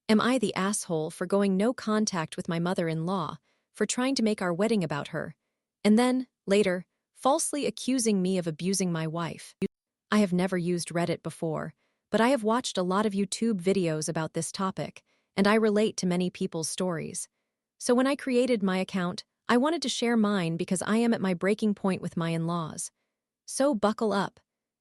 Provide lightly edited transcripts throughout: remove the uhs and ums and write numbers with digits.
Am I the asshole for going no contact with my mother-in-law, for trying to make our wedding about her, and then, later, falsely accusing me of abusing my wife? I have never used Reddit before, but I have watched a lot of YouTube videos about this topic, and I relate to many people's stories. So when I created my account, I wanted to share mine because I am at my breaking point with my in-laws. So buckle up.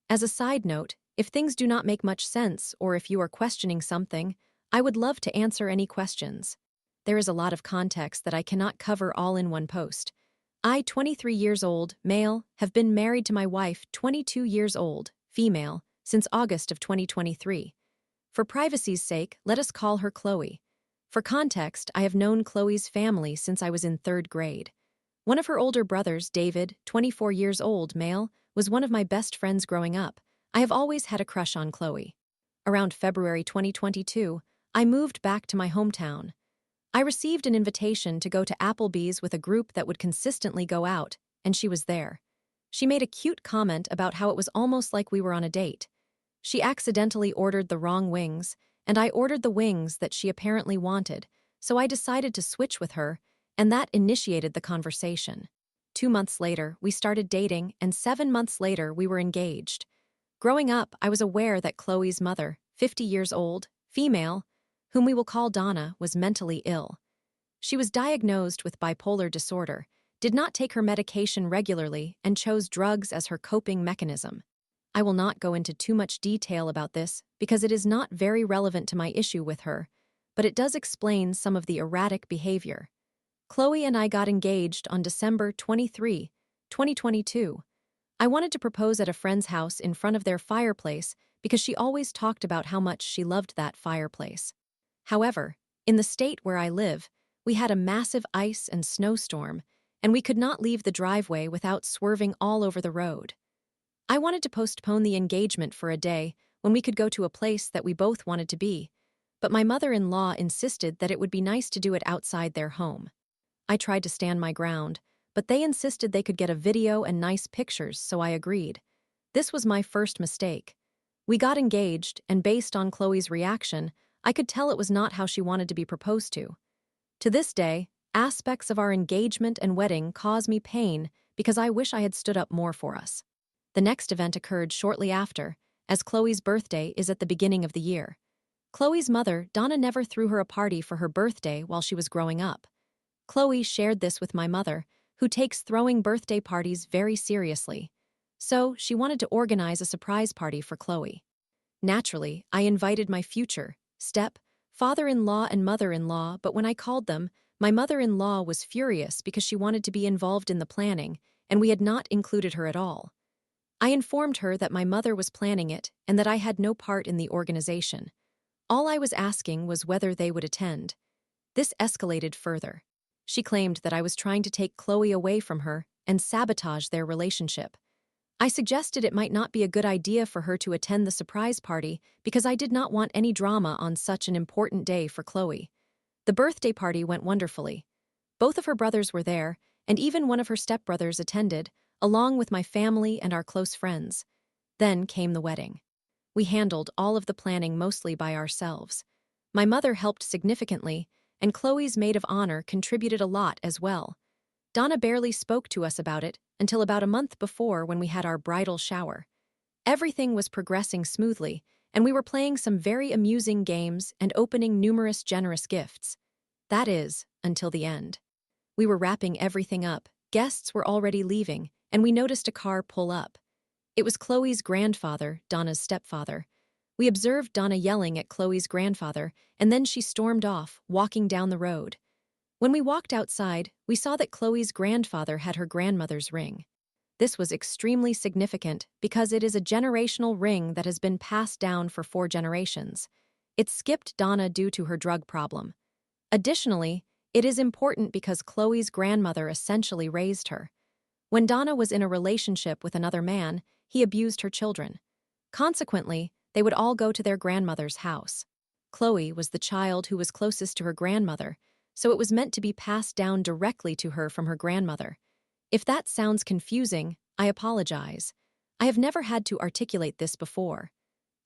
As a side note, if things do not make much sense or if you are questioning something, I would love to answer any questions. There is a lot of context that I cannot cover all in one post. I, 23 years old, male, have been married to my wife, 22 years old, female, since August of 2023. For privacy's sake, let us call her Chloe. For context, I have known Chloe's family since I was in 3rd grade. One of her older brothers, David, 24 years old, male, was one of my best friends growing up. I have always had a crush on Chloe. Around February 2022, I moved back to my hometown. I received an invitation to go to Applebee's with a group that would consistently go out, and she was there. She made a cute comment about how it was almost like we were on a date. She accidentally ordered the wrong wings, and I ordered the wings that she apparently wanted, so I decided to switch with her, and that initiated the conversation. 2 months later, we started dating, and 7 months later, we were engaged. Growing up, I was aware that Chloe's mother, 50 years old, female, whom we will call Donna, was mentally ill. She was diagnosed with bipolar disorder, did not take her medication regularly, and chose drugs as her coping mechanism. I will not go into too much detail about this because it is not very relevant to my issue with her, but it does explain some of the erratic behavior. Chloe and I got engaged on December 23, 2022. I wanted to propose at a friend's house in front of their fireplace because she always talked about how much she loved that fireplace. However, in the state where I live, we had a massive ice and snowstorm, and we could not leave the driveway without swerving all over the road. I wanted to postpone the engagement for a day when we could go to a place that we both wanted to be, but my mother-in-law insisted that it would be nice to do it outside their home. I tried to stand my ground, but they insisted they could get a video and nice pictures, so I agreed. This was my first mistake. We got engaged, and based on Chloe's reaction, I could tell it was not how she wanted to be proposed to. To this day, aspects of our engagement and wedding cause me pain because I wish I had stood up more for us. The next event occurred shortly after, as Chloe's birthday is at the beginning of the year. Chloe's mother, Donna, never threw her a party for her birthday while she was growing up. Chloe shared this with my mother, who takes throwing birthday parties very seriously. So, she wanted to organize a surprise party for Chloe. Naturally, I invited my future, father-in-law and mother-in-law, but when I called them, my mother-in-law was furious because she wanted to be involved in the planning, and we had not included her at all. I informed her that my mother was planning it and that I had no part in the organization. All I was asking was whether they would attend. This escalated further. She claimed that I was trying to take Chloe away from her and sabotage their relationship. I suggested it might not be a good idea for her to attend the surprise party because I did not want any drama on such an important day for Chloe. The birthday party went wonderfully. Both of her brothers were there, and even one of her stepbrothers attended, along with my family and our close friends. Then came the wedding. We handled all of the planning mostly by ourselves. My mother helped significantly, and Chloe's maid of honor contributed a lot as well. Donna barely spoke to us about it until about a month before when we had our bridal shower. Everything was progressing smoothly, and we were playing some very amusing games and opening numerous generous gifts. That is, until the end. We were wrapping everything up, guests were already leaving, and we noticed a car pull up. It was Chloe's grandfather, Donna's stepfather. We observed Donna yelling at Chloe's grandfather, and then she stormed off, walking down the road. When we walked outside, we saw that Chloe's grandfather had her grandmother's ring. This was extremely significant because it is a generational ring that has been passed down for 4 generations. It skipped Donna due to her drug problem. Additionally, it is important because Chloe's grandmother essentially raised her. When Donna was in a relationship with another man, he abused her children. Consequently, they would all go to their grandmother's house. Chloe was the child who was closest to her grandmother, so it was meant to be passed down directly to her from her grandmother. If that sounds confusing, I apologize. I have never had to articulate this before.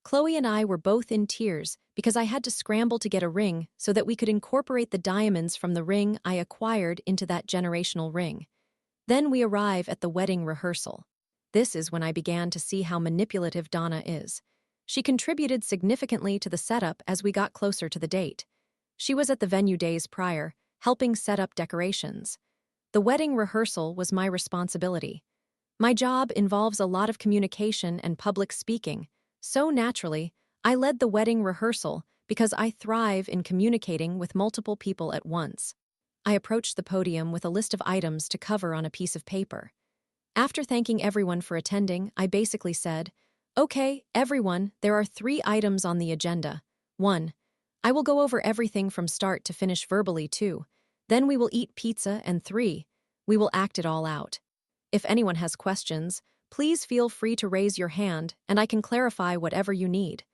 Chloe and I were both in tears because I had to scramble to get a ring so that we could incorporate the diamonds from the ring I acquired into that generational ring. Then we arrive at the wedding rehearsal. This is when I began to see how manipulative Donna is. She contributed significantly to the setup as we got closer to the date. She was at the venue days prior, helping set up decorations. The wedding rehearsal was my responsibility. My job involves a lot of communication and public speaking, so naturally, I led the wedding rehearsal because I thrive in communicating with multiple people at once. I approached the podium with a list of items to cover on a piece of paper. After thanking everyone for attending, I basically said, "Okay, everyone, there are 3 items on the agenda. 1. I will go over everything from start to finish verbally. 2. Then we will eat pizza. And 3. We will act it all out. If anyone has questions, please feel free to raise your hand and I can clarify whatever you need."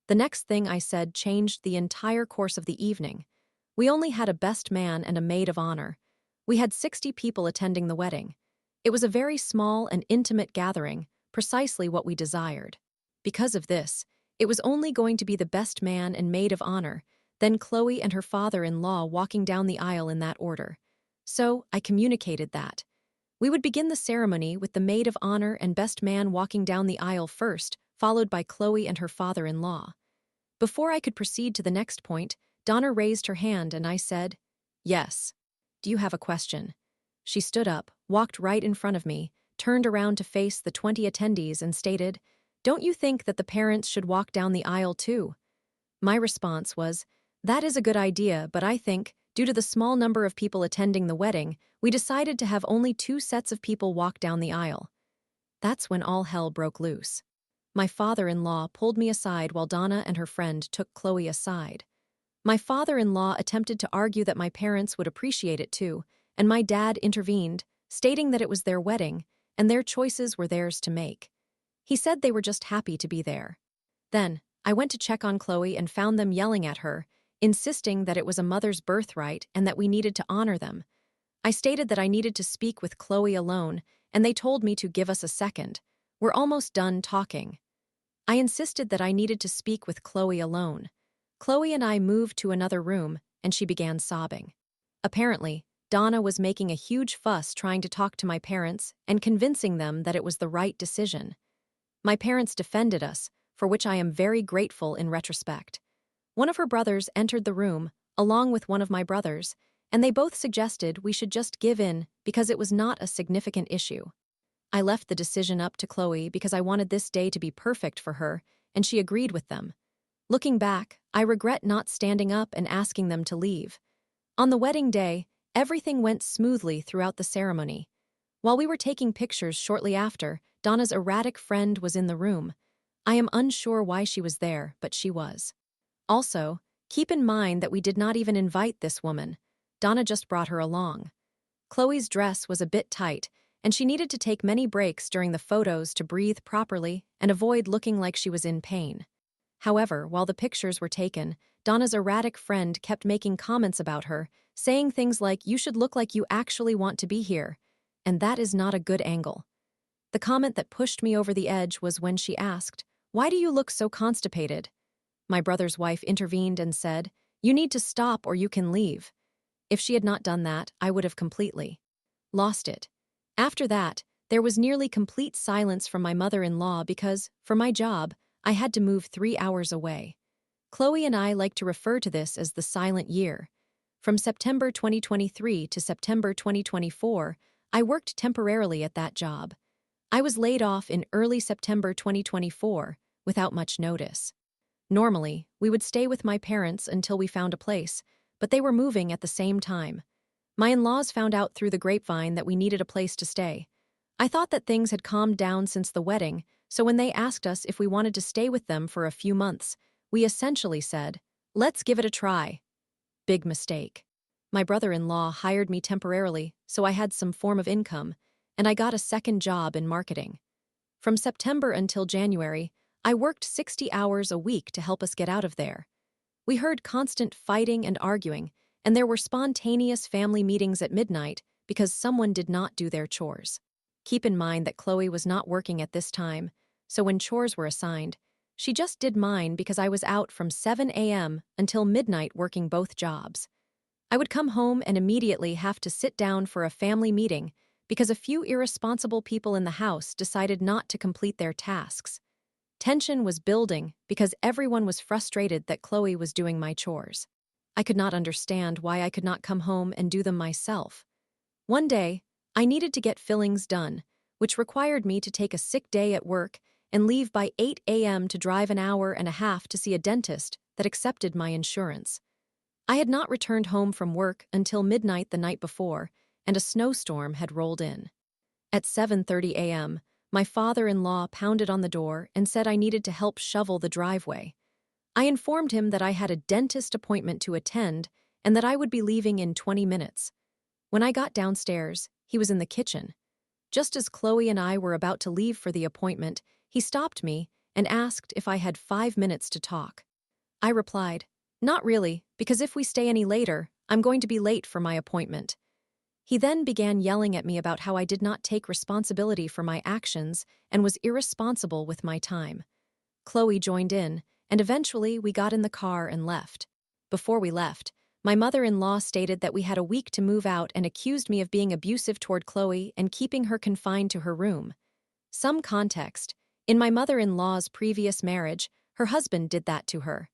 The next thing I said changed the entire course of the evening. We only had a best man and a maid of honor. We had 60 people attending the wedding. It was a very small and intimate gathering, precisely what we desired. Because of this, it was only going to be the best man and maid of honor, then Chloe and her father-in-law walking down the aisle in that order. So I communicated that. We would begin the ceremony with the maid of honor and best man walking down the aisle first, followed by Chloe and her father-in-law. Before I could proceed to the next point, Donna raised her hand and I said, "Yes. Do you have a question?" She stood up, walked right in front of me, turned around to face the 20 attendees and stated, "Don't you think that the parents should walk down the aisle too?" My response was, "That is a good idea, but I think, due to the small number of people attending the wedding, we decided to have only 2 sets of people walk down the aisle." That's when all hell broke loose. My father-in-law pulled me aside while Donna and her friend took Chloe aside. My father-in-law attempted to argue that my parents would appreciate it too, and my dad intervened, stating that it was their wedding, and their choices were theirs to make. He said they were just happy to be there. Then, I went to check on Chloe and found them yelling at her, insisting that it was a mother's birthright and that we needed to honor them. I stated that I needed to speak with Chloe alone, and they told me to give us a second. We're almost done talking. I insisted that I needed to speak with Chloe alone. Chloe and I moved to another room, and she began sobbing. Apparently, Donna was making a huge fuss trying to talk to my parents and convincing them that it was the right decision. My parents defended us, for which I am very grateful in retrospect. One of her brothers entered the room, along with one of my brothers, and they both suggested we should just give in because it was not a significant issue. I left the decision up to Chloe because I wanted this day to be perfect for her, and she agreed with them. Looking back, I regret not standing up and asking them to leave. On the wedding day, everything went smoothly throughout the ceremony. While we were taking pictures shortly after, Donna's erratic friend was in the room. I am unsure why she was there, but she was. Also, keep in mind that we did not even invite this woman. Donna just brought her along. Chloe's dress was a bit tight, and she needed to take many breaks during the photos to breathe properly and avoid looking like she was in pain. However, while the pictures were taken, Donna's erratic friend kept making comments about her, saying things like, "You should look like you actually want to be here," and that is not a good angle. The comment that pushed me over the edge was when she asked, "Why do you look so constipated?" My brother's wife intervened and said, "You need to stop or you can leave." If she had not done that, I would have completely lost it. After that, there was nearly complete silence from my mother-in-law because, for my job, I had to move 3 hours away. Chloe and I like to refer to this as the silent year. From September 2023 to September 2024, I worked temporarily at that job. I was laid off in early September 2024, without much notice. Normally, we would stay with my parents until we found a place, but they were moving at the same time. My in-laws found out through the grapevine that we needed a place to stay. I thought that things had calmed down since the wedding, so when they asked us if we wanted to stay with them for a few months, we essentially said, "Let's give it a try." Big mistake. My brother-in-law hired me temporarily, so I had some form of income, and I got a second job in marketing. From September until January, I worked 60 hours a week to help us get out of there. We heard constant fighting and arguing, and there were spontaneous family meetings at midnight because someone did not do their chores. Keep in mind that Chloe was not working at this time, so when chores were assigned, She just did mine because I was out from 7 a.m. until midnight working both jobs. I would come home and immediately have to sit down for a family meeting because a few irresponsible people in the house decided not to complete their tasks. Tension was building because everyone was frustrated that Chloe was doing my chores. I could not understand why I could not come home and do them myself. One day, I needed to get fillings done, which required me to take a sick day at work and leave by 8 a.m. to drive an hour and a half to see a dentist that accepted my insurance. I had not returned home from work until midnight the night before, and a snowstorm had rolled in. At 7:30 a.m., my father-in-law pounded on the door and said I needed to help shovel the driveway. I informed him that I had a dentist appointment to attend and that I would be leaving in 20 minutes. When I got downstairs, he was in the kitchen. Just as Chloe and I were about to leave for the appointment, he stopped me and asked if I had 5 minutes to talk. I replied, "Not really, because if we stay any later, I'm going to be late for my appointment." He then began yelling at me about how I did not take responsibility for my actions and was irresponsible with my time. Chloe joined in, and eventually we got in the car and left. Before we left, my mother-in-law stated that we had a week to move out and accused me of being abusive toward Chloe and keeping her confined to her room. Some context: in my mother-in-law's previous marriage, her husband did that to her.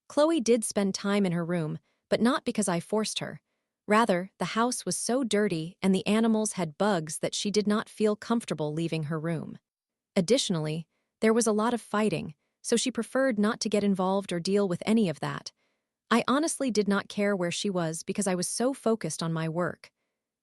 Chloe did spend time in her room, but not because I forced her. Rather, the house was so dirty and the animals had bugs that she did not feel comfortable leaving her room. Additionally, there was a lot of fighting, so she preferred not to get involved or deal with any of that. I honestly did not care where she was because I was so focused on my work.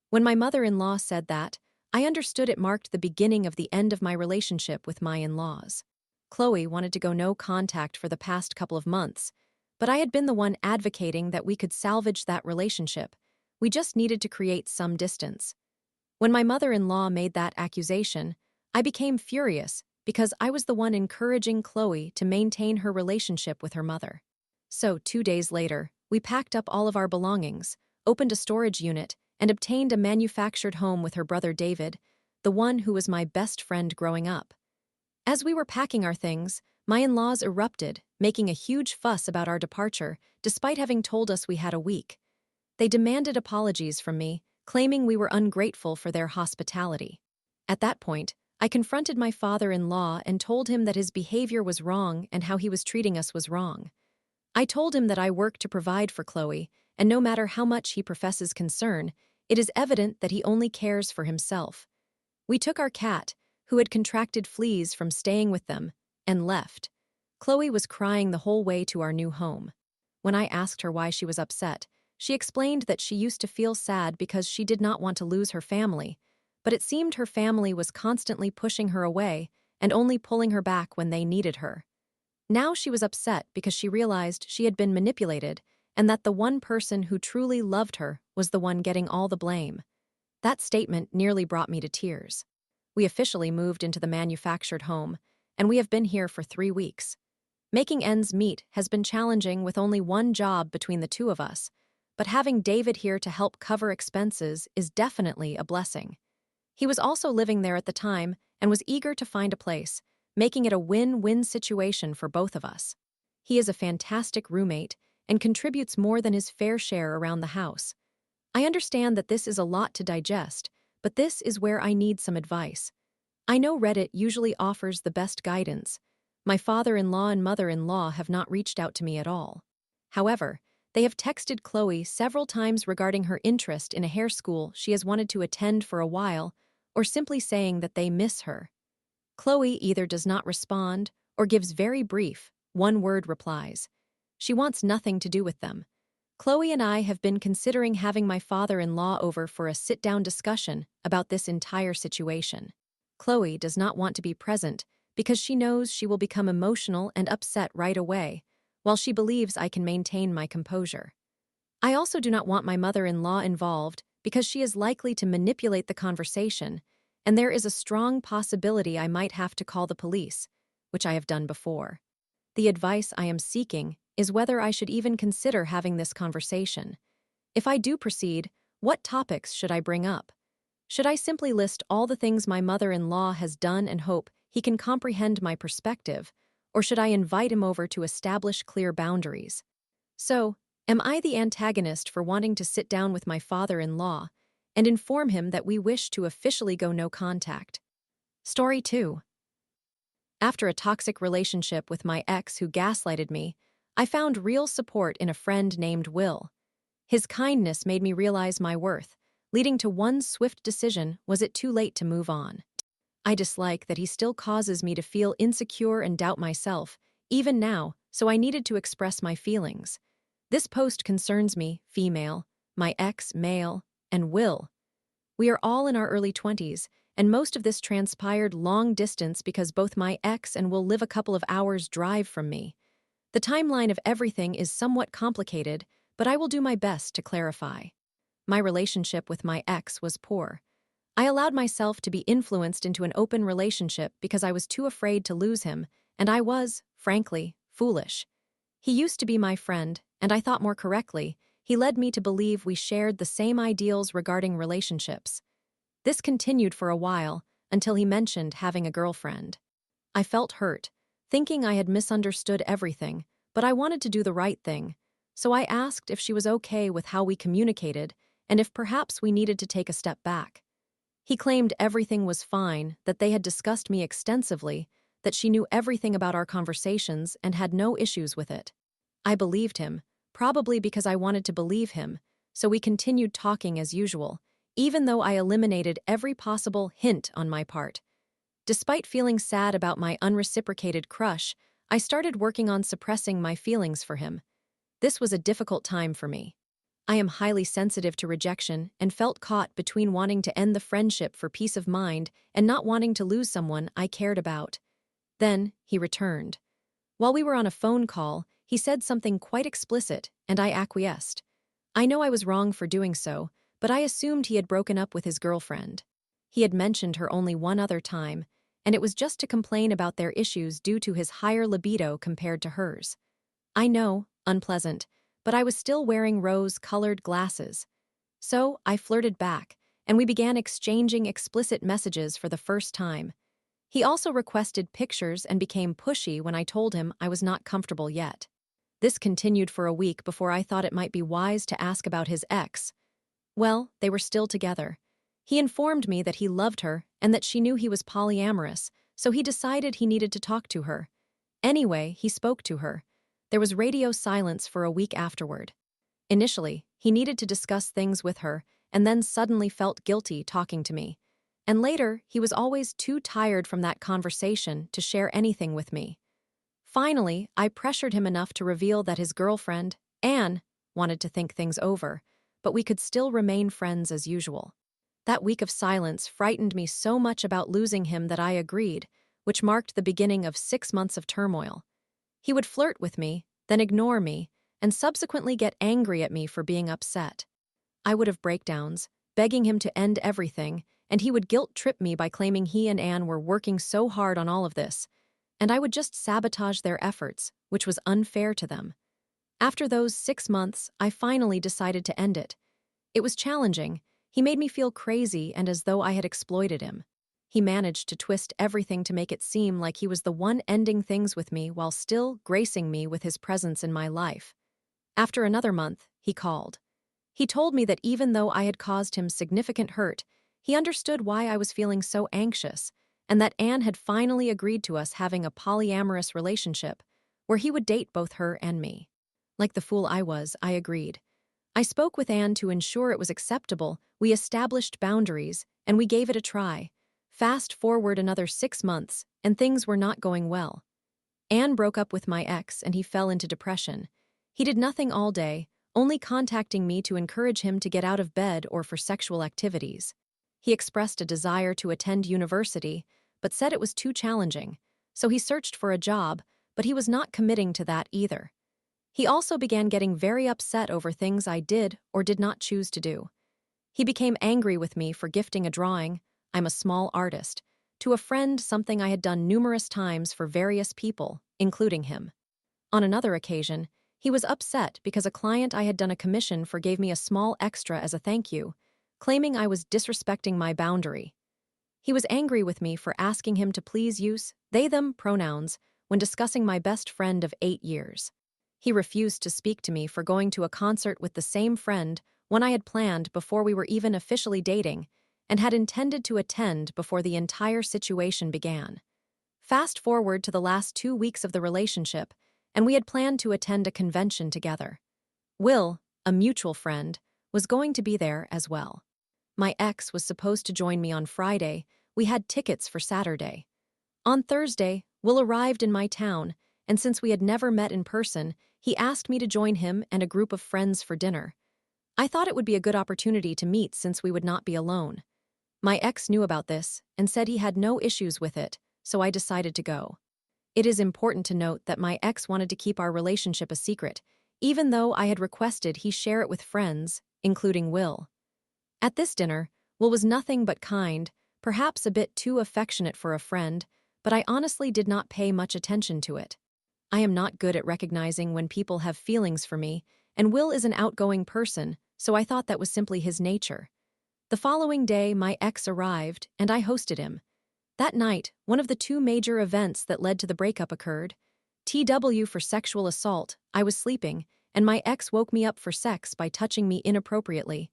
When my mother-in-law said that, I understood it marked the beginning of the end of my relationship with my in-laws. Chloe wanted to go no contact for the past couple of months, but I had been the one advocating that we could salvage that relationship. We just needed to create some distance. When my mother-in-law made that accusation, I became furious because I was the one encouraging Chloe to maintain her relationship with her mother. So 2 days later, we packed up all of our belongings, opened a storage unit, and obtained a manufactured home with her brother David, the one who was my best friend growing up. As we were packing our things, my in-laws erupted, making a huge fuss about our departure, despite having told us we had a week. They demanded apologies from me, claiming we were ungrateful for their hospitality. At that point, I confronted my father-in-law and told him that his behavior was wrong and how he was treating us was wrong. I told him that I work to provide for Chloe, and no matter how much he professes concern, it is evident that he only cares for himself. We took our cat, who had contracted fleas from staying with them, and left. Chloe was crying the whole way to our new home. When I asked her why she was upset, she explained that she used to feel sad because she did not want to lose her family, but it seemed her family was constantly pushing her away and only pulling her back when they needed her. Now she was upset because she realized she had been manipulated and that the one person who truly loved her was the one getting all the blame. That statement nearly brought me to tears. We officially moved into the manufactured home, and we have been here for 3 weeks. Making ends meet has been challenging with only one job between the two of us, but having David here to help cover expenses is definitely a blessing. He was also living there at the time and was eager to find a place, making it a win-win situation for both of us. He is a fantastic roommate and contributes more than his fair share around the house. I understand that this is a lot to digest, but this is where I need some advice. I know Reddit usually offers the best guidance. My father-in-law and mother-in-law have not reached out to me at all. However, they have texted Chloe several times regarding her interest in a hair school she has wanted to attend for a while, or simply saying that they miss her. Chloe either does not respond or gives very brief, one-word replies. She wants nothing to do with them. Chloe and I have been considering having my father-in-law over for a sit-down discussion about this entire situation. Chloe does not want to be present because she knows she will become emotional and upset right away, while she believes I can maintain my composure. I also do not want my mother-in-law involved because she is likely to manipulate the conversation, and there is a strong possibility I might have to call the police, which I have done before. The advice I am seeking is whether I should even consider having this conversation. If I do proceed, what topics should I bring up? Should I simply list all the things my mother-in-law has done and hope he can comprehend my perspective, or should I invite him over to establish clear boundaries? So, am I the antagonist for wanting to sit down with my father-in-law and inform him that we wish to officially go no contact? Story 2. After a toxic relationship with my ex who gaslighted me, I found real support in a friend named Will. His kindness made me realize my worth, leading to one swift decision: was it too late to move on? I dislike that he still causes me to feel insecure and doubt myself, even now, so I needed to express my feelings. This post concerns me, female, my ex, male, and Will. We are all in our early 20s, and most of this transpired long distance because both my ex and Will live a couple of hours' drive from me. The timeline of everything is somewhat complicated, but I will do my best to clarify. My relationship with my ex was poor. I allowed myself to be influenced into an open relationship because I was too afraid to lose him, and I was, frankly, foolish. He used to be my friend, and I thought more correctly, he led me to believe we shared the same ideals regarding relationships. This continued for a while, until he mentioned having a girlfriend. I felt hurt, thinking I had misunderstood everything, but I wanted to do the right thing, so I asked if she was okay with how we communicated and if perhaps we needed to take a step back. He claimed everything was fine, that they had discussed me extensively, that she knew everything about our conversations and had no issues with it. I believed him, probably because I wanted to believe him, so we continued talking as usual, even though I eliminated every possible hint on my part. Despite feeling sad about my unreciprocated crush, I started working on suppressing my feelings for him. This was a difficult time for me. I am highly sensitive to rejection and felt caught between wanting to end the friendship for peace of mind and not wanting to lose someone I cared about. Then, he returned. While we were on a phone call, he said something quite explicit, and I acquiesced. I know I was wrong for doing so, but I assumed he had broken up with his girlfriend. He had mentioned her only one other time, and it was just to complain about their issues due to his higher libido compared to hers. I know, unpleasant, but I was still wearing rose-colored glasses. So I flirted back, and we began exchanging explicit messages for the first time. He also requested pictures and became pushy when I told him I was not comfortable yet. This continued for a week before I thought it might be wise to ask about his ex. Well, they were still together. He informed me that he loved her and that she knew he was polyamorous, so he decided he needed to talk to her. Anyway, he spoke to her. There was radio silence for a week afterward. Initially, he needed to discuss things with her, and then suddenly felt guilty talking to me. And later, he was always too tired from that conversation to share anything with me. Finally, I pressured him enough to reveal that his girlfriend, Anne, wanted to think things over, but we could still remain friends as usual. That week of silence frightened me so much about losing him that I agreed, which marked the beginning of 6 months of turmoil. He would flirt with me, then ignore me, and subsequently get angry at me for being upset. I would have breakdowns, begging him to end everything, and he would guilt-trip me by claiming he and Anne were working so hard on all of this, and I would just sabotage their efforts, which was unfair to them. After those 6 months, I finally decided to end it. It was challenging. He made me feel crazy and as though I had exploited him. He managed to twist everything to make it seem like he was the one ending things with me while still gracing me with his presence in my life. After another month, he called. He told me that even though I had caused him significant hurt, he understood why I was feeling so anxious, and that Anne had finally agreed to us having a polyamorous relationship, where he would date both her and me. Like the fool I was, I agreed. I spoke with Anne to ensure it was acceptable, we established boundaries, and we gave it a try. Fast forward another 6 months, and things were not going well. Anne broke up with my ex, and he fell into depression. He did nothing all day, only contacting me to encourage him to get out of bed or for sexual activities. He expressed a desire to attend university, but said it was too challenging, so he searched for a job, but he was not committing to that either. He also began getting very upset over things I did or did not choose to do. He became angry with me for gifting a drawing, I'm a small artist, to a friend, something I had done numerous times for various people, including him. On another occasion, he was upset because a client I had done a commission for gave me a small extra as a thank you, claiming I was disrespecting my boundary. He was angry with me for asking him to please use they-them pronouns when discussing my best friend of 8 years. He refused to speak to me for going to a concert with the same friend, one I had planned before we were even officially dating, and had intended to attend before the entire situation began. Fast forward to the last 2 weeks of the relationship, and we had planned to attend a convention together. Will, a mutual friend, was going to be there as well. My ex was supposed to join me on Friday. We had tickets for Saturday. On Thursday, Will arrived in my town, and since we had never met in person, he asked me to join him and a group of friends for dinner. I thought it would be a good opportunity to meet since we would not be alone. My ex knew about this and said he had no issues with it, so I decided to go. It is important to note that my ex wanted to keep our relationship a secret, even though I had requested he share it with friends, including Will. At this dinner, Will was nothing but kind, perhaps a bit too affectionate for a friend, but I honestly did not pay much attention to it. I am not good at recognizing when people have feelings for me, and Will is an outgoing person, so I thought that was simply his nature. The following day, my ex arrived, and I hosted him. That night, one of the 2 major events that led to the breakup occurred. TW for sexual assault, I was sleeping, and my ex woke me up for sex by touching me inappropriately.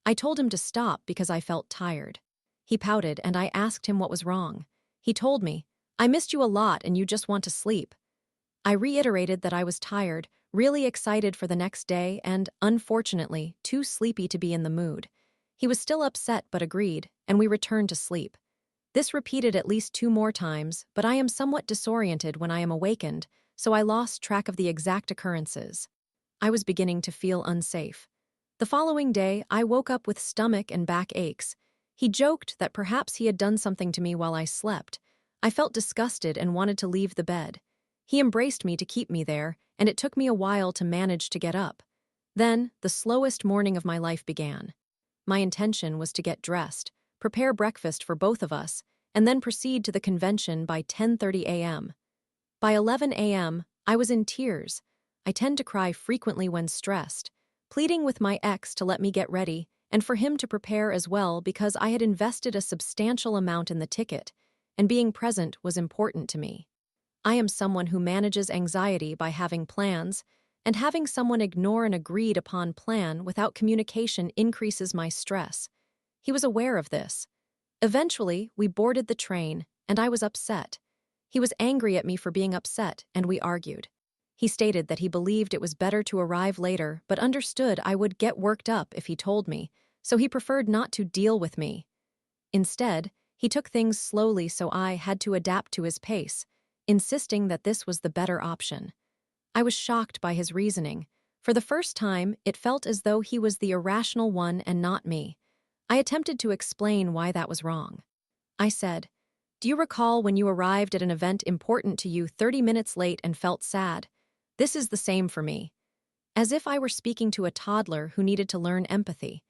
I told him to stop because I felt tired. He pouted, and I asked him what was wrong. He told me, "I missed you a lot and you just want to sleep." I reiterated that I was tired, really excited for the next day, and, unfortunately, too sleepy to be in the mood. He was still upset but agreed, and we returned to sleep. This repeated at least 2 more times, but I am somewhat disoriented when I am awakened, so I lost track of the exact occurrences. I was beginning to feel unsafe. The following day, I woke up with stomach and back aches. He joked that perhaps he had done something to me while I slept. I felt disgusted and wanted to leave the bed. He embraced me to keep me there, and it took me a while to manage to get up. Then, the slowest morning of my life began. My intention was to get dressed, prepare breakfast for both of us, and then proceed to the convention by 10:30 a.m. By 11 a.m., I was in tears. I tend to cry frequently when stressed, pleading with my ex to let me get ready and for him to prepare as well because I had invested a substantial amount in the ticket, and being present was important to me. I am someone who manages anxiety by having plans, and having someone ignore an agreed-upon plan without communication increases my stress. He was aware of this. Eventually, we boarded the train, and I was upset. He was angry at me for being upset, and we argued. He stated that he believed it was better to arrive later, but understood I would get worked up if he told me, so he preferred not to deal with me. Instead, he took things slowly, so I had to adapt to his pace, insisting that this was the better option. I was shocked by his reasoning. For the first time, it felt as though he was the irrational one and not me. I attempted to explain why that was wrong. I said, "Do you recall when you arrived at an event important to you 30 minutes late and felt sad? This is the same for me." As if I were speaking to a toddler who needed to learn empathy.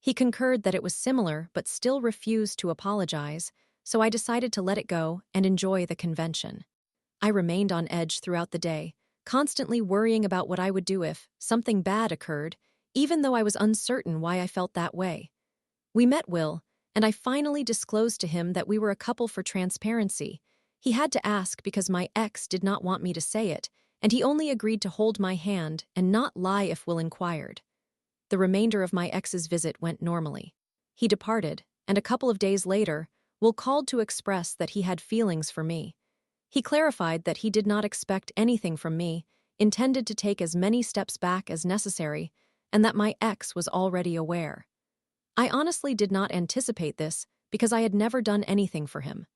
He concurred that it was similar but still refused to apologize, so I decided to let it go and enjoy the convention. I remained on edge throughout the day, constantly worrying about what I would do if something bad occurred, even though I was uncertain why I felt that way. We met Will, and I finally disclosed to him that we were a couple for transparency. He had to ask because my ex did not want me to say it, and he only agreed to hold my hand and not lie if Will inquired. The remainder of my ex's visit went normally. He departed, and a couple of days later, Will called to express that he had feelings for me. He clarified that he did not expect anything from me, intended to take as many steps back as necessary, and that my ex was already aware. I honestly did not anticipate this because I had never done anything for him.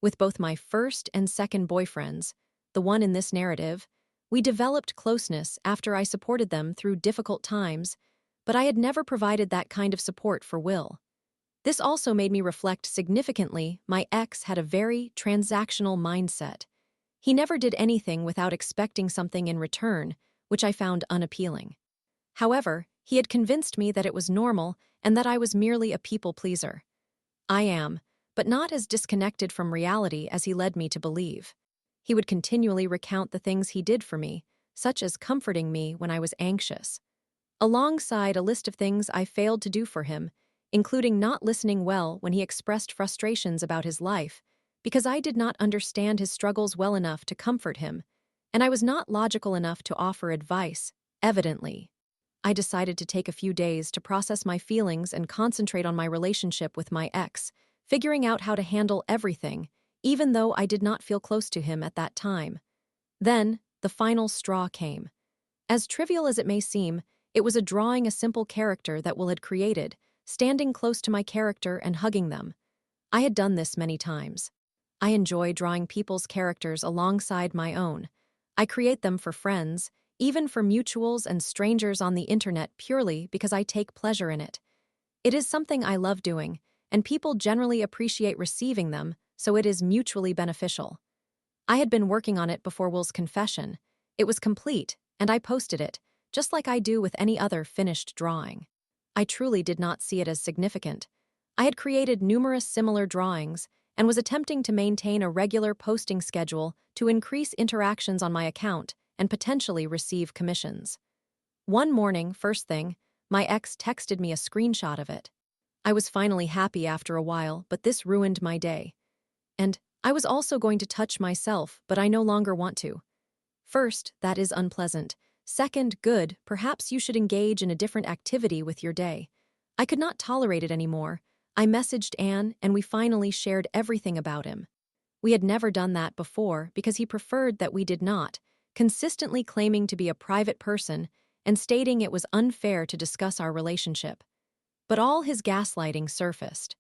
With both my first and second boyfriends, the one in this narrative, we developed closeness after I supported them through difficult times, but I had never provided that kind of support for Will. This also made me reflect significantly my ex had a very transactional mindset. He never did anything without expecting something in return, which I found unappealing. However, he had convinced me that it was normal and that I was merely a people pleaser. I am, but not as disconnected from reality as he led me to believe. He would continually recount the things he did for me, such as comforting me when I was anxious, alongside a list of things I failed to do for him, including not listening well when he expressed frustrations about his life, because I did not understand his struggles well enough to comfort him, and I was not logical enough to offer advice, evidently. I decided to take a few days to process my feelings and concentrate on my relationship with my ex, figuring out how to handle everything, even though I did not feel close to him at that time. Then, the final straw came. As trivial as it may seem, it was a drawing a simple character that Will had created, standing close to my character and hugging them. I had done this many times. I enjoy drawing people's characters alongside my own. I create them for friends, even for mutuals and strangers on the internet purely because I take pleasure in it. It is something I love doing, and people generally appreciate receiving them, so it is mutually beneficial. I had been working on it before Will's confession. It was complete, and I posted it, just like I do with any other finished drawing. I truly did not see it as significant. I had created numerous similar drawings and was attempting to maintain a regular posting schedule to increase interactions on my account and potentially receive commissions. One morning, first thing, my ex texted me a screenshot of it. I was finally happy after a while, but this ruined my day. And I was also going to touch myself, but I no longer want to. First, that is unpleasant. Second, good, perhaps you should engage in a different activity with your day. I could not tolerate it anymore. I messaged Anne, and we finally shared everything about him. We had never done that before because he preferred that we did not, consistently claiming to be a private person and stating it was unfair to discuss our relationship. But all his gaslighting surfaced.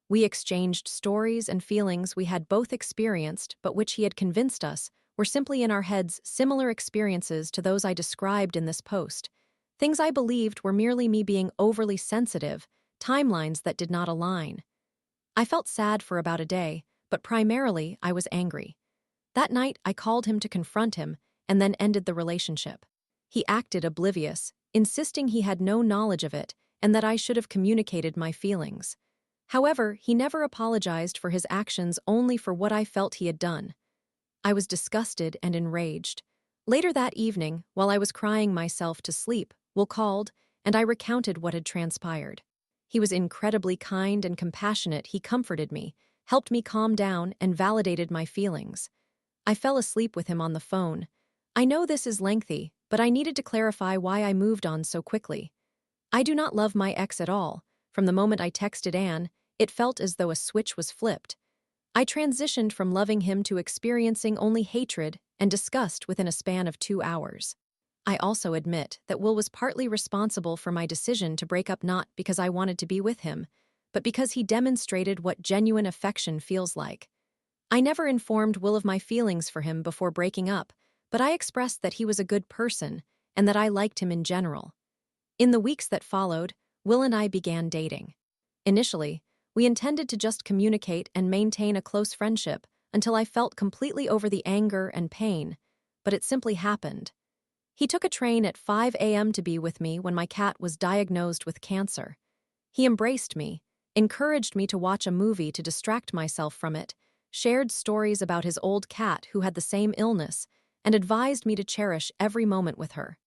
We exchanged stories and feelings we had both experienced, but which he had convinced us were simply in our heads similar experiences to those I described in this post. Things I believed were merely me being overly sensitive, timelines that did not align. I felt sad for about a day, but primarily I was angry. That night, I called him to confront him and then ended the relationship. He acted oblivious, insisting he had no knowledge of it and that I should have communicated my feelings. However, he never apologized for his actions, only for what I felt he had done. I was disgusted and enraged. Later that evening, while I was crying myself to sleep, Will called, and I recounted what had transpired. He was incredibly kind and compassionate. He comforted me, helped me calm down, and validated my feelings. I fell asleep with him on the phone. I know this is lengthy, but I needed to clarify why I moved on so quickly. I do not love my ex at all. From the moment I texted Anne, it felt as though a switch was flipped. I transitioned from loving him to experiencing only hatred and disgust within a span of 2 hours. I also admit that Will was partly responsible for my decision to break up, not because I wanted to be with him, but because he demonstrated what genuine affection feels like. I never informed Will of my feelings for him before breaking up, but I expressed that he was a good person and that I liked him in general. In the weeks that followed, Will and I began dating. Initially, we intended to just communicate and maintain a close friendship until I felt completely over the anger and pain, but it simply happened. He took a train at 5 a.m. to be with me when my cat was diagnosed with cancer. He embraced me, encouraged me to watch a movie to distract myself from it, shared stories about his old cat who had the same illness, and advised me to cherish every moment with her.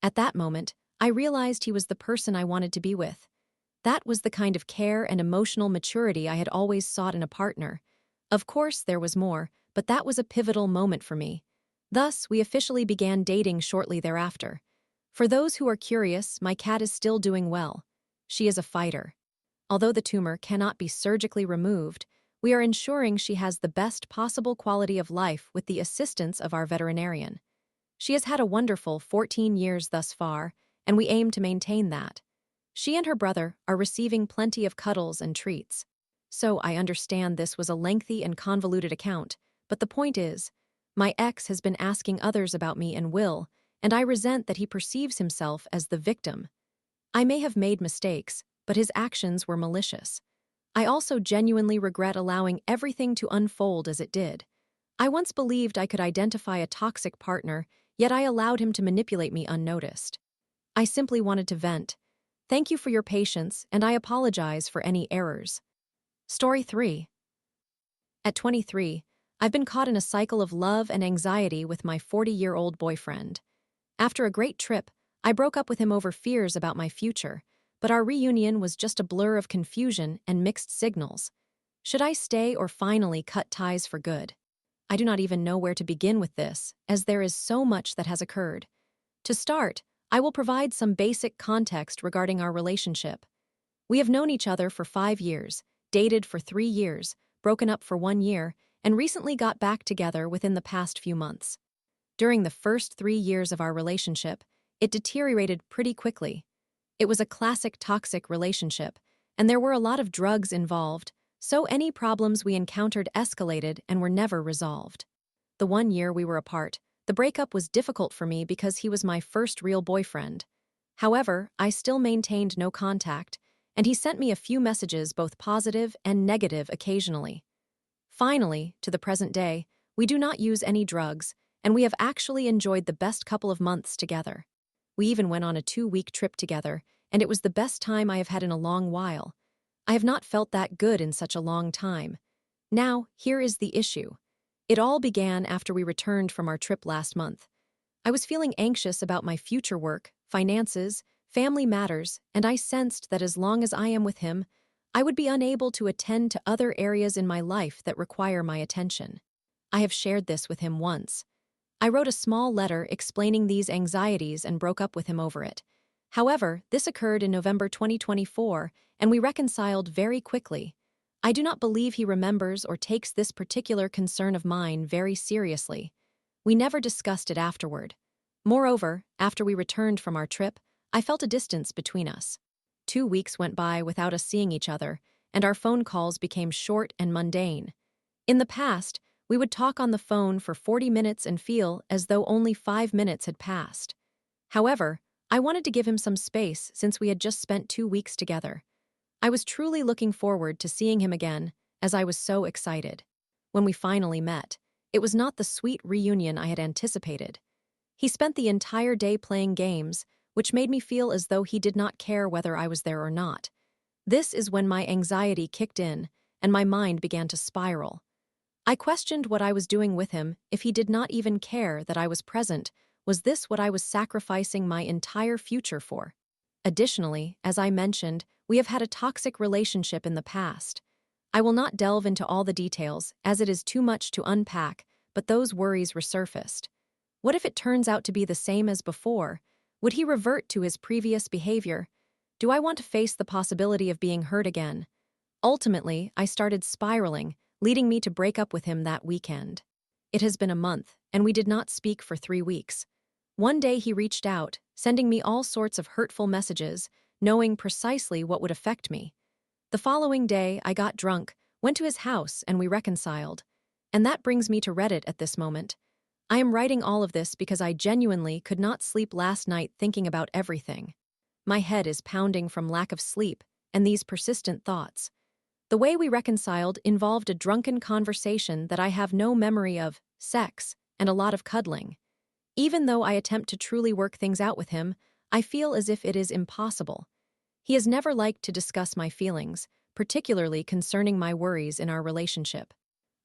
At that moment, I realized he was the person I wanted to be with. That was the kind of care and emotional maturity I had always sought in a partner. Of course, there was more, but that was a pivotal moment for me. Thus, we officially began dating shortly thereafter. For those who are curious, my cat is still doing well. She is a fighter. Although the tumor cannot be surgically removed, we are ensuring she has the best possible quality of life with the assistance of our veterinarian. She has had a wonderful 14 years thus far, and we aim to maintain that. She and her brother are receiving plenty of cuddles and treats. So I understand this was a lengthy and convoluted account, but the point is, my ex has been asking others about me and Will, and I resent that he perceives himself as the victim. I may have made mistakes, but his actions were malicious. I also genuinely regret allowing everything to unfold as it did. I once believed I could identify a toxic partner, yet I allowed him to manipulate me unnoticed. I simply wanted to vent. Thank you for your patience, and I apologize for any errors. Story 3. At 23, I've been caught in a cycle of love and anxiety with my 40-year-old boyfriend. After a great trip, I broke up with him over fears about my future, but our reunion was just a blur of confusion and mixed signals. Should I stay or finally cut ties for good? I do not even know where to begin with this, as there is so much that has occurred. To start, I will provide some basic context regarding our relationship. We have known each other for 5 years, dated for 3 years, broken up for 1 year, and recently got back together within the past few months. During the first 3 years of our relationship, it deteriorated pretty quickly. It was a classic toxic relationship, and there were a lot of drugs involved, so any problems we encountered escalated and were never resolved. The 1 year we were apart, the breakup was difficult for me because he was my first real boyfriend. However, I still maintained no contact, and he sent me a few messages, both positive and negative, occasionally. Finally, to the present day, we do not use any drugs, and we have actually enjoyed the best couple of months together. We even went on a 2-week trip together, and it was the best time I have had in a long while. I have not felt that good in such a long time. Now, here is the issue. It all began after we returned from our trip last month. I was feeling anxious about my future work, finances, family matters, and I sensed that as long as I am with him, I would be unable to attend to other areas in my life that require my attention. I have shared this with him once. I wrote a small letter explaining these anxieties and broke up with him over it. However, this occurred in November 2024, and we reconciled very quickly. I do not believe he remembers or takes this particular concern of mine very seriously. We never discussed it afterward. Moreover, after we returned from our trip, I felt a distance between us. 2 weeks went by without us seeing each other, and our phone calls became short and mundane. In the past, we would talk on the phone for 40 minutes and feel as though only 5 minutes had passed. However, I wanted to give him some space since we had just spent 2 weeks together. I was truly looking forward to seeing him again, as I was so excited. When we finally met, it was not the sweet reunion I had anticipated. He spent the entire day playing games, which made me feel as though he did not care whether I was there or not. This is when my anxiety kicked in, and my mind began to spiral. I questioned what I was doing with him if he did not even care that I was present. Was this what I was sacrificing my entire future for? Additionally, as I mentioned, we have had a toxic relationship in the past. I will not delve into all the details, as it is too much to unpack, but those worries resurfaced. What if it turns out to be the same as before? Would he revert to his previous behavior? Do I want to face the possibility of being hurt again? Ultimately, I started spiraling, leading me to break up with him that weekend. It has been a month, and we did not speak for 3 weeks. One day he reached out, sending me all sorts of hurtful messages, knowing precisely what would affect me. The following day, I got drunk, went to his house, and we reconciled. And that brings me to Reddit at this moment. I am writing all of this because I genuinely could not sleep last night thinking about everything. My head is pounding from lack of sleep and these persistent thoughts. The way we reconciled involved a drunken conversation that I have no memory of, sex, and a lot of cuddling. Even though I attempt to truly work things out with him, I feel as if it is impossible. He has never liked to discuss my feelings, particularly concerning my worries in our relationship.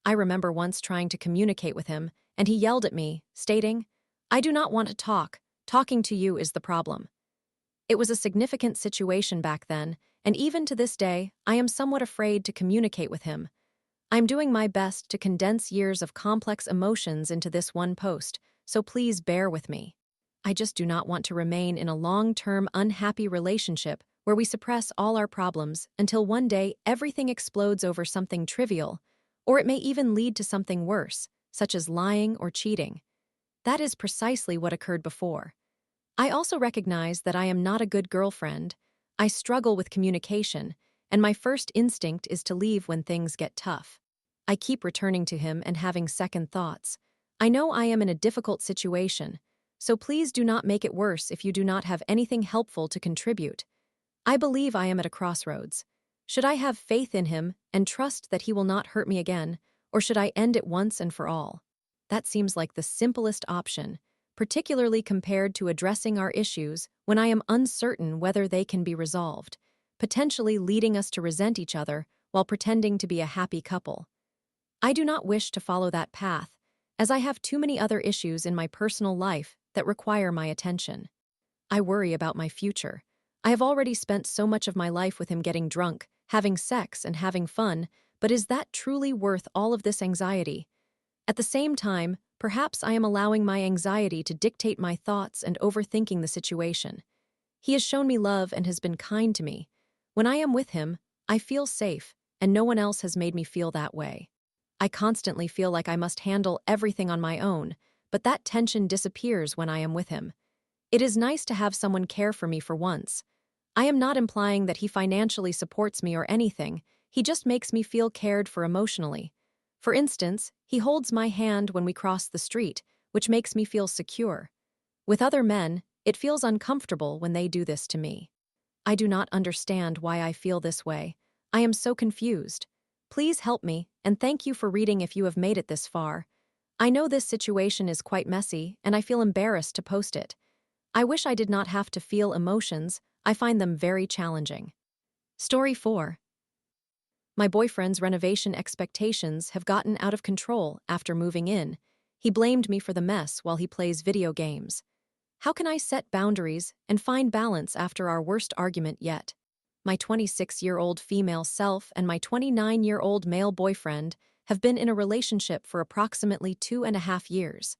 I remember once trying to communicate with him, and he yelled at me, stating, "I do not want to talk. Talking to you is the problem." It was a significant situation back then, and even to this day, I am somewhat afraid to communicate with him. I am doing my best to condense years of complex emotions into this one post, so please bear with me. I just do not want to remain in a long-term unhappy relationship where we suppress all our problems until one day everything explodes over something trivial, or it may even lead to something worse, such as lying or cheating. That is precisely what occurred before. I also recognize that I am not a good girlfriend. I struggle with communication, and my first instinct is to leave when things get tough. I keep returning to him and having second thoughts. I know I am in a difficult situation, so please do not make it worse if you do not have anything helpful to contribute. I believe I am at a crossroads. Should I have faith in him and trust that he will not hurt me again, or should I end it once and for all? That seems like the simplest option, particularly compared to addressing our issues when I am uncertain whether they can be resolved, potentially leading us to resent each other while pretending to be a happy couple. I do not wish to follow that path, as I have too many other issues in my personal life that require my attention. I worry about my future. I have already spent so much of my life with him getting drunk, having sex, and having fun, but is that truly worth all of this anxiety? At the same time, perhaps I am allowing my anxiety to dictate my thoughts and overthinking the situation. He has shown me love and has been kind to me. When I am with him, I feel safe, and no one else has made me feel that way. I constantly feel like I must handle everything on my own, but that tension disappears when I am with him. It is nice to have someone care for me for once. I am not implying that he financially supports me or anything, he just makes me feel cared for emotionally. For instance, he holds my hand when we cross the street, which makes me feel secure. With other men, it feels uncomfortable when they do this to me. I do not understand why I feel this way. I am so confused. Please help me, and thank you for reading if you have made it this far. I know this situation is quite messy, and I feel embarrassed to post it. I wish I did not have to feel emotions. I find them very challenging. Story 4. My boyfriend's renovation expectations have gotten out of control after moving in. He blamed me for the mess while he plays video games. How can I set boundaries and find balance after our worst argument yet? My 26-year-old female self and my 29-year-old male boyfriend have been in a relationship for approximately 2.5 years.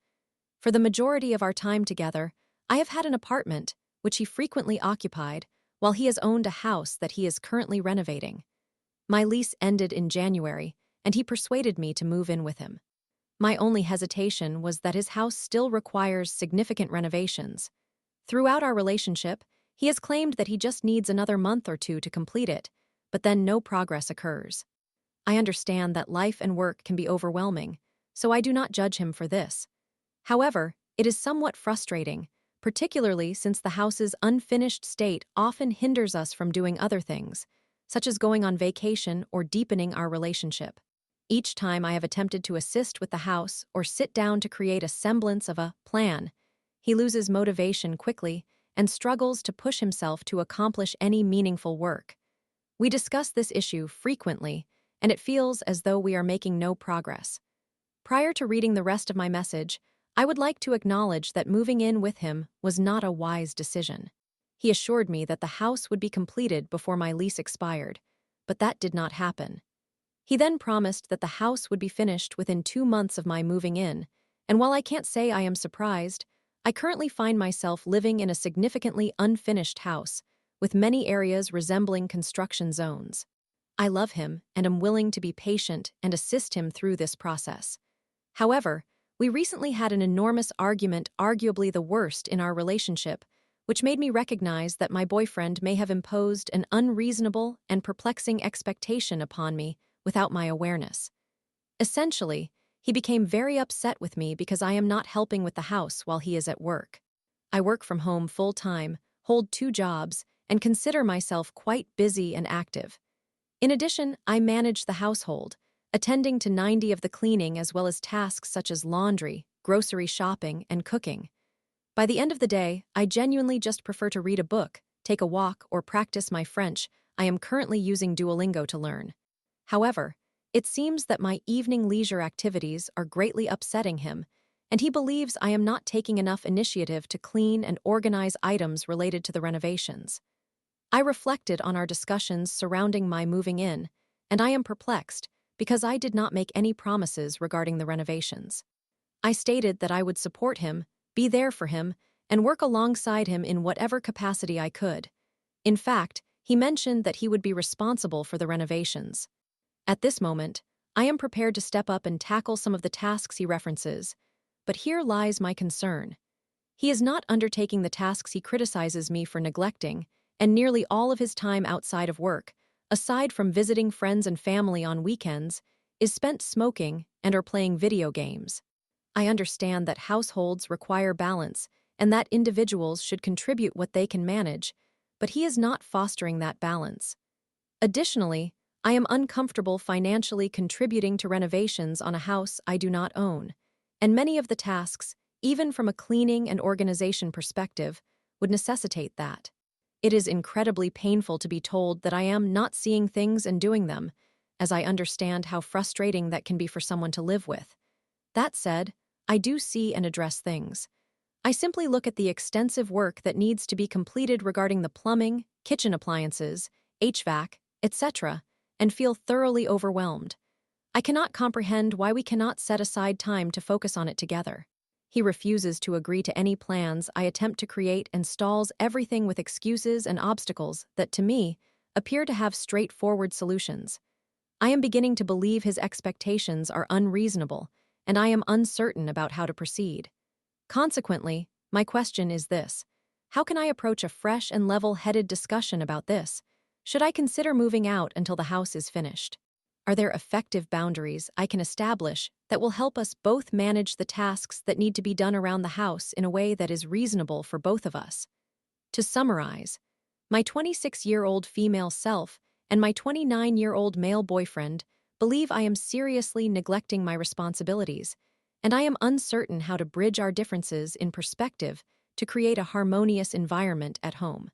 For the majority of our time together, I have had an apartment, which he frequently occupied, while he has owned a house that he is currently renovating. My lease ended in January, and he persuaded me to move in with him. My only hesitation was that his house still requires significant renovations. Throughout our relationship, he has claimed that he just needs another month or two to complete it, but then no progress occurs. I understand that life and work can be overwhelming, so I do not judge him for this. However, it is somewhat frustrating, particularly since the house's unfinished state often hinders us from doing other things, such as going on vacation or deepening our relationship. Each time I have attempted to assist with the house or sit down to create a semblance of a plan, he loses motivation quickly and struggles to push himself to accomplish any meaningful work. We discuss this issue frequently, and it feels as though we are making no progress. Prior to reading the rest of my message, I would like to acknowledge that moving in with him was not a wise decision. He assured me that the house would be completed before my lease expired, but that did not happen. He then promised that the house would be finished within 2 months of my moving in, and while I can't say I am surprised, I currently find myself living in a significantly unfinished house, with many areas resembling construction zones. I love him and am willing to be patient and assist him through this process. However, we recently had an enormous argument, arguably the worst in our relationship, which made me recognize that my boyfriend may have imposed an unreasonable and perplexing expectation upon me without my awareness. Essentially, he became very upset with me because I am not helping with the house while he is at work. I work from home full-time, hold 2 jobs, and consider myself quite busy and active. In addition, I manage the household, attending to 90% of the cleaning as well as tasks such as laundry, grocery shopping, and cooking. By the end of the day, I genuinely just prefer to read a book, take a walk, or practice my French. I am currently using Duolingo to learn. However, it seems that my evening leisure activities are greatly upsetting him, and he believes I am not taking enough initiative to clean and organize items related to the renovations. I reflected on our discussions surrounding my moving in, and I am perplexed because I did not make any promises regarding the renovations. I stated that I would support him, be there for him, and work alongside him in whatever capacity I could. In fact, he mentioned that he would be responsible for the renovations. At this moment, I am prepared to step up and tackle some of the tasks he references, but here lies my concern. He is not undertaking the tasks he criticizes me for neglecting, and nearly all of his time outside of work, aside from visiting friends and family on weekends, is spent smoking and or playing video games. I understand that households require balance and that individuals should contribute what they can manage, but he is not fostering that balance. Additionally, I am uncomfortable financially contributing to renovations on a house I do not own, and many of the tasks, even from a cleaning and organization perspective, would necessitate that. It is incredibly painful to be told that I am not seeing things and doing them, as I understand how frustrating that can be for someone to live with. That said, I do see and address things. I simply look at the extensive work that needs to be completed regarding the plumbing, kitchen appliances, HVAC, etc., and feel thoroughly overwhelmed. I cannot comprehend why we cannot set aside time to focus on it together. He refuses to agree to any plans I attempt to create and stalls everything with excuses and obstacles that, to me, appear to have straightforward solutions. I am beginning to believe his expectations are unreasonable, and I am uncertain about how to proceed. Consequently, my question is this: how can I approach a fresh and level-headed discussion about this? Should I consider moving out until the house is finished? Are there effective boundaries I can establish that will help us both manage the tasks that need to be done around the house in a way that is reasonable for both of us? To summarize, my 26-year-old female self and my 29-year-old male boyfriend believe I am seriously neglecting my responsibilities, and I am uncertain how to bridge our differences in perspective to create a harmonious environment at home.